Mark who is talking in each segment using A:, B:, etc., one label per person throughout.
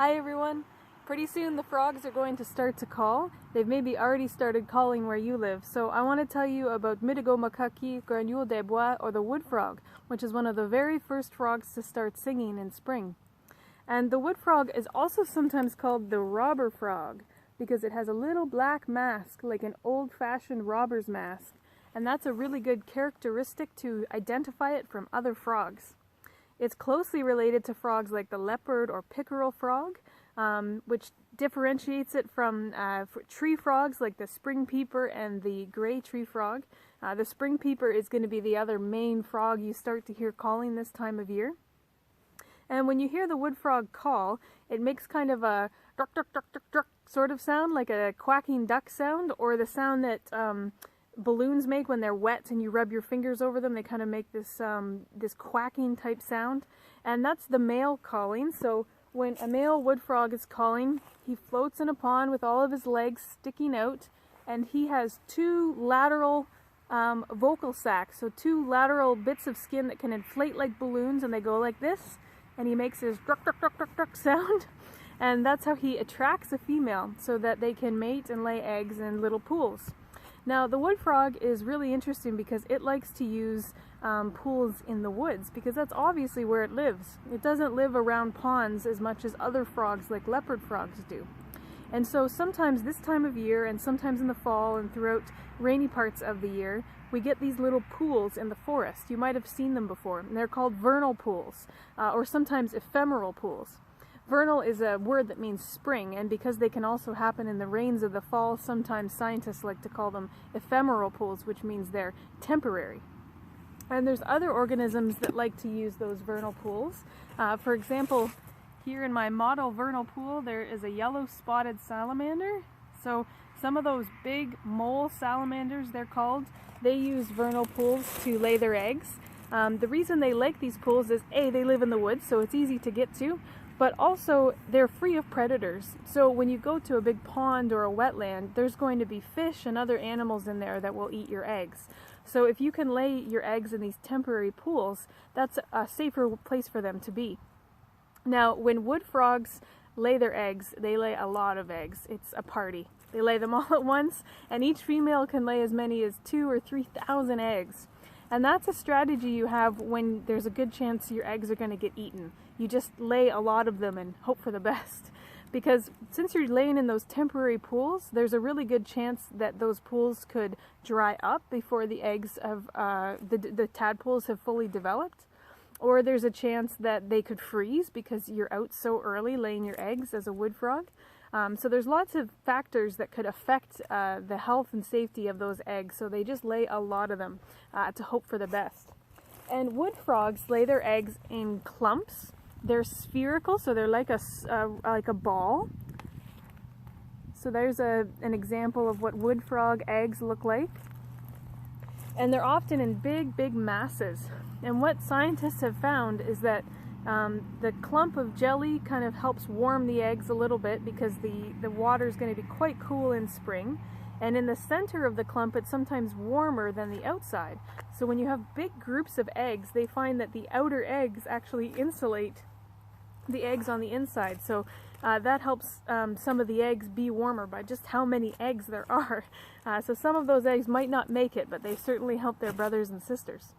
A: Hi everyone! Pretty soon the frogs are going to start to call. They've maybe already started calling where you live. So I want to tell you about Midigo Makaki, Granule des Bois, or the wood frog, which is one of the very first frogs to start singing in spring. And the wood frog is also sometimes called the robber frog because it has a little black mask, like an old-fashioned robber's mask. And that's a really good characteristic to identify it from other frogs. It's closely related to frogs like the leopard or pickerel frog, which differentiates it from tree frogs like the spring peeper and the gray tree frog. The spring peeper is going to be the other main frog you start to hear calling this time of year. And when you hear the wood frog call, it makes kind of a duck, duck, duck, duck, duck sort of sound, like a quacking duck sound, or the sound that balloons make when they're wet and you rub your fingers over them. They kind of make this this quacking type sound, and that's the male calling. So when a male wood frog is calling, he floats in a pond with all of his legs sticking out, and he has two lateral vocal sacs, so two lateral bits of skin that can inflate like balloons, and they go like this, and he makes his duck, duck, duck, duck, duck sound, and that's how he attracts a female so that they can mate and lay eggs in little pools. Now, the wood frog is really interesting because it likes to use pools in the woods, because that's obviously where it lives. It doesn't live around ponds as much as other frogs like leopard frogs do. And so sometimes this time of year, and sometimes in the fall and throughout rainy parts of the year, we get these little pools in the forest. You might have seen them before, and they're called vernal pools, or sometimes ephemeral pools. Vernal is a word that means spring, and because they can also happen in the rains of the fall, sometimes scientists like to call them ephemeral pools, which means they're temporary. And there's other organisms that like to use those vernal pools. For example, here in my model vernal pool, there is a yellow spotted salamander. So some of those big mole salamanders, they're called, they use vernal pools to lay their eggs. The reason they like these pools is A, they live in the woods, so it's easy to get to, but also they're free of predators. So when you go to a big pond or a wetland, there's going to be fish and other animals in there that will eat your eggs. So if you can lay your eggs in these temporary pools, that's a safer place for them to be. Now, when wood frogs lay their eggs, they lay a lot of eggs. It's a party. They lay them all at once, and each female can lay as many as 2,000 or 3,000 eggs. And that's a strategy you have when there's a good chance your eggs are going to get eaten. You just lay a lot of them and hope for the best. Because since you're laying in those temporary pools, there's a really good chance that those pools could dry up before the eggs of the tadpoles have fully developed. Or there's a chance that they could freeze because you're out so early laying your eggs as a wood frog. So there's lots of factors that could affect the health and safety of those eggs, so they just lay a lot of them to hope for the best. And wood frogs lay their eggs in clumps. They're spherical, so they're like a ball. So there's an example of what wood frog eggs look like. And they're often in big, big masses. And what scientists have found is that the clump of jelly kind of helps warm the eggs a little bit because the water is going to be quite cool in spring. And in the center of the clump, it's sometimes warmer than the outside. So when you have big groups of eggs, they find that the outer eggs actually insulate the eggs on the inside. So that helps some of the eggs be warmer by just how many eggs there are. So some of those eggs might not make it, but they certainly help their brothers and sisters.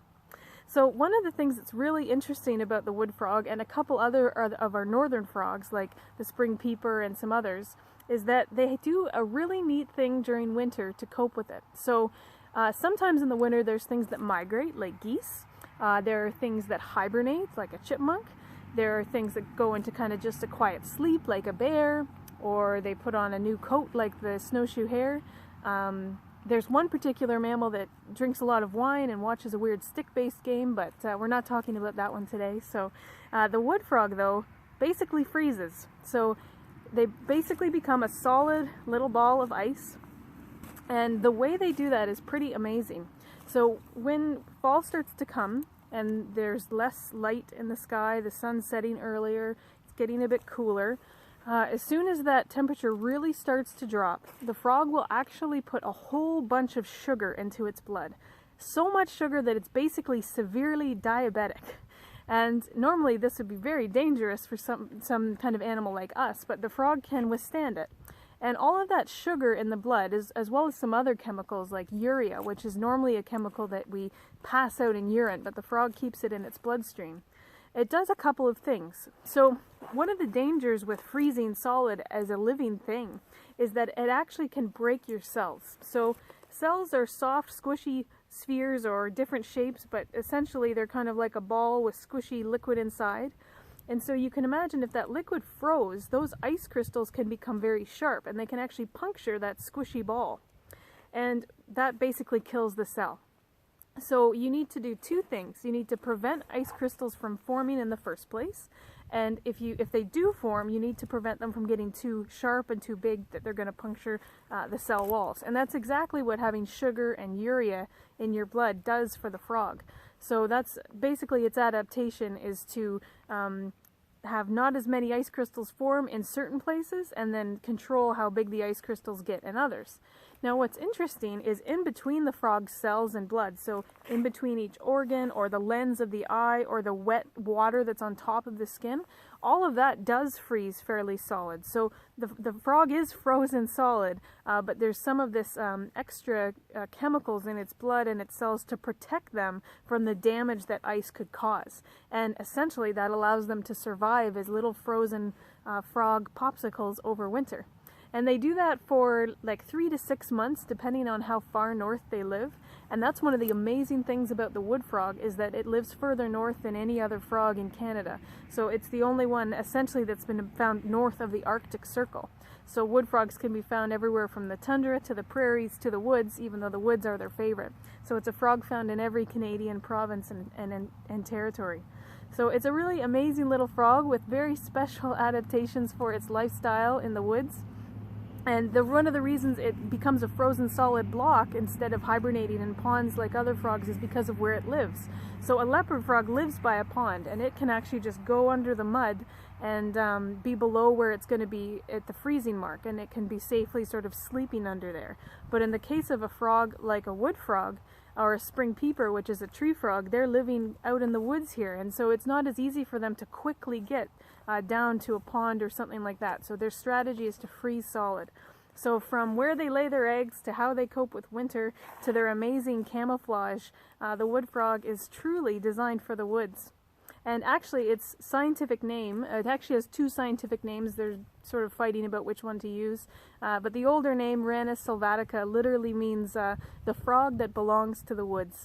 A: So one of the things that's really interesting about the wood frog, and a couple other of our northern frogs like the spring peeper and some others, is that they do a really neat thing during winter to cope with it. So sometimes in the winter there's things that migrate like geese. There are things that hibernate like a chipmunk. There are things that go into kind of just a quiet sleep like a bear, or they put on a new coat like the snowshoe hare. There's one particular mammal that drinks a lot of wine and watches a weird stick-based game, but we're not talking about that one today. So the wood frog, though, basically freezes. So they basically become a solid little ball of ice, and the way they do that is pretty amazing. So when fall starts to come and there's less light in the sky, the sun's setting earlier, it's getting a bit cooler, as soon as that temperature really starts to drop, the frog will actually put a whole bunch of sugar into its blood. So much sugar that it's basically severely diabetic. And normally this would be very dangerous for some kind of animal like us, but the frog can withstand it. And all of that sugar in the blood, as well as some other chemicals like urea, which is normally a chemical that we pass out in urine, but the frog keeps it in its bloodstream. It does a couple of things. So one of the dangers with freezing solid as a living thing is that it actually can break your cells. So cells are soft, squishy spheres or different shapes, but essentially they're kind of like a ball with squishy liquid inside. And so you can imagine if that liquid froze, those ice crystals can become very sharp and they can actually puncture that squishy ball. And that basically kills the cell. So you need to do two things. You need to prevent ice crystals from forming in the first place. And if they do form, you need to prevent them from getting too sharp and too big that they're going to puncture the cell walls. And that's exactly what having sugar and urea in your blood does for the frog. So that's basically its adaptation, is to have not as many ice crystals form in certain places and then control how big the ice crystals get in others. Now what's interesting is in between the frog's cells and blood, so in between each organ or the lens of the eye or the wet water that's on top of the skin, all of that does freeze fairly solid. So the frog is frozen solid, but there's some of this extra chemicals in its blood and its cells to protect them from the damage that ice could cause. And essentially that allows them to survive as little frozen frog popsicles over winter. And they do that for like 3 to 6 months, depending on how far north they live. And that's one of the amazing things about the wood frog, is that it lives further north than any other frog in Canada. So it's the only one essentially that's been found north of the Arctic Circle. So wood frogs can be found everywhere from the tundra to the prairies to the woods, even though the woods are their favorite. So it's a frog found in every Canadian province and territory. So it's a really amazing little frog with very special adaptations for its lifestyle in the woods. And one of the reasons it becomes a frozen solid block instead of hibernating in ponds like other frogs is because of where it lives. So a leopard frog lives by a pond, and it can actually just go under the mud and be below where it's going to be at the freezing mark, and it can be safely sort of sleeping under there. But in the case of a frog like a wood frog, or a spring peeper, which is a tree frog, they're living out in the woods here, and so it's not as easy for them to quickly get down to a pond or something like that. So their strategy is to freeze solid. So from where they lay their eggs to how they cope with winter to their amazing camouflage, the wood frog is truly designed for the woods. And actually its scientific name, it actually has two scientific names. They're sort of fighting about which one to use. But the older name, Rana sylvatica, literally means the frog that belongs to the woods.